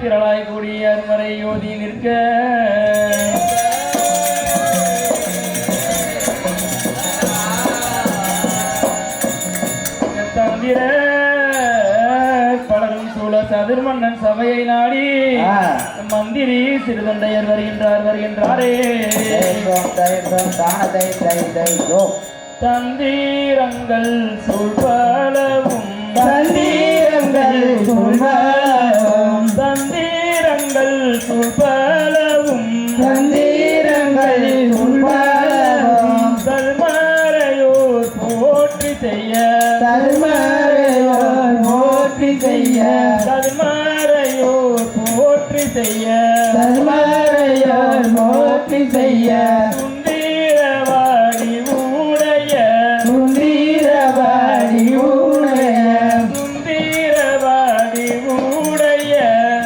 திரளாய் கூடிய அருமறை யோதி நிற்க தந்திர பலரும் சூழ சதுர்மன்னன் சபையை நாடி மந்திரி சிறுதொண்டையர் வருகின்றாரே தந்தீரங்கள் சூழ்பலவும் தந்தீரங்கள் சூழ்பலவும் தந்தீரங்கள் சூழ்பலவும் தந்தீரங்கள் சூழ்பலவும் தல்மறையோர் போற்றி செய்ய தல்மறையோர் போற்றி செய்ய தல்மறையோர் போற்றி செய்ய தல்மறையோர் போற்றி செய்ய சுந்தீரவாடி உடைய சுந்தீரவாடி உடைய சுந்தீரவாடி உடைய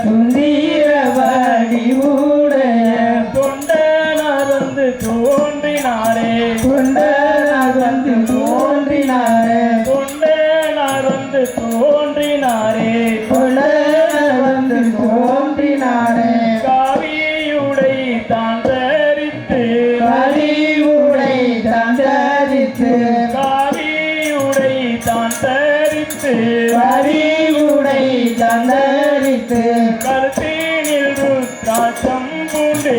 சுந்தீரவாடி உடைய தொண்டனார் வந்து தோன்றினாரே தொண்டனார் வந்து தோன்றினாரே தொண்டனார் வந்து தோன்றினாரே தொண்டனார் வந்து தோன்றினாரே காவியுடை தான் தரித்து கலியுடை தந்தரித்து காவியுடை தான் தரித்து கலியுடை தந்தரித்து கருத்தினில் ருத்ராட்சம் பூண்டு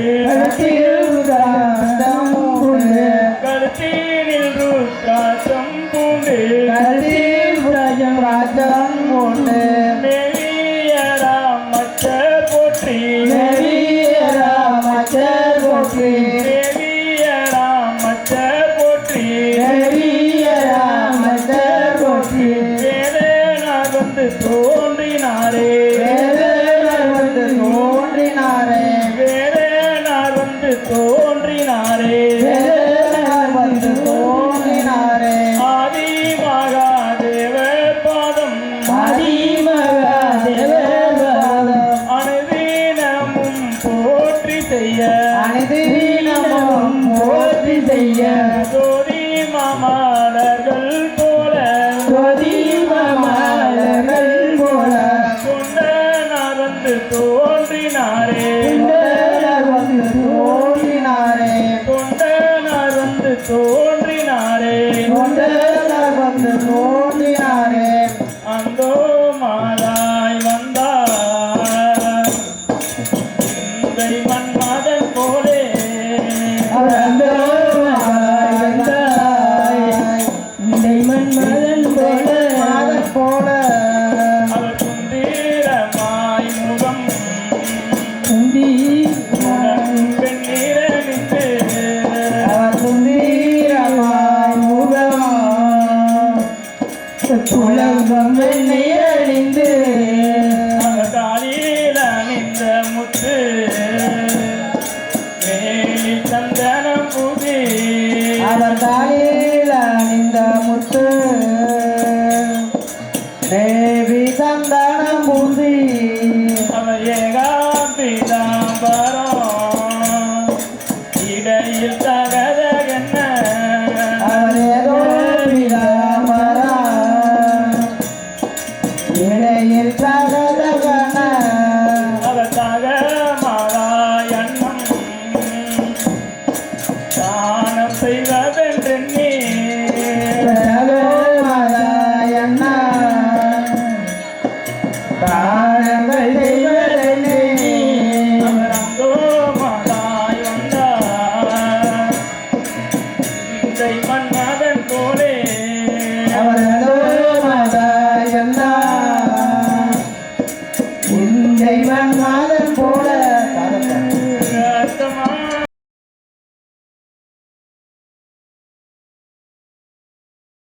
கருத்திருந்தம் கொண்டு கருத்தினில் ருத்ராட்சம் பூண்டு கருத்திருந்தம் ராஜம் கொண்டு மேவியராம் மச்சர் போற்றி ராமச்சர் போற்றி மேவியராம் மச்சர் போற்றி ராமச்சர் போற்றி வேதனார் வந்து தோன்றினாரே வேதனார் வந்து தோன்றினாரே வேதனார் வந்து தோன்றினாரே வேதனார் வந்து தோன்றினாரே ஆதி மகாதேவர் பாதம் ஆதிமகாதேவர் பாதம் அனுதினமும் போற்றி செய்ய அனுதினமும் போற்றி செய்ய ஜோதி மாமலர்கள் போல ஜோதிமலர்கள் போல தொண்டனார் வந்து தோன்றினாரே தொண்டனார் வந்து தோன்றினாரே தொண்டனார் வந்து தோன்றினாரே தொண்டனார் வந்து தோன்றினாரே அந்தோ மாலாய் வந்தார் இந்த மன்மதன் போலே அவர் அந்த மன்மதன் போல மாதன் போல அவர் சுந்தீரமாய் முகம் சுந்தி வெண்ணீரணித்து அவர் சுந்தீரமாய் முகம் உலகம் நீரழிந்து அவர் காலில் அணிந்த முத்து மேலி சந்தனம் பூதி அவர் தாயில் அணிந்த முத்து தேவி சந்தனம் பூசி அவர் ஏகா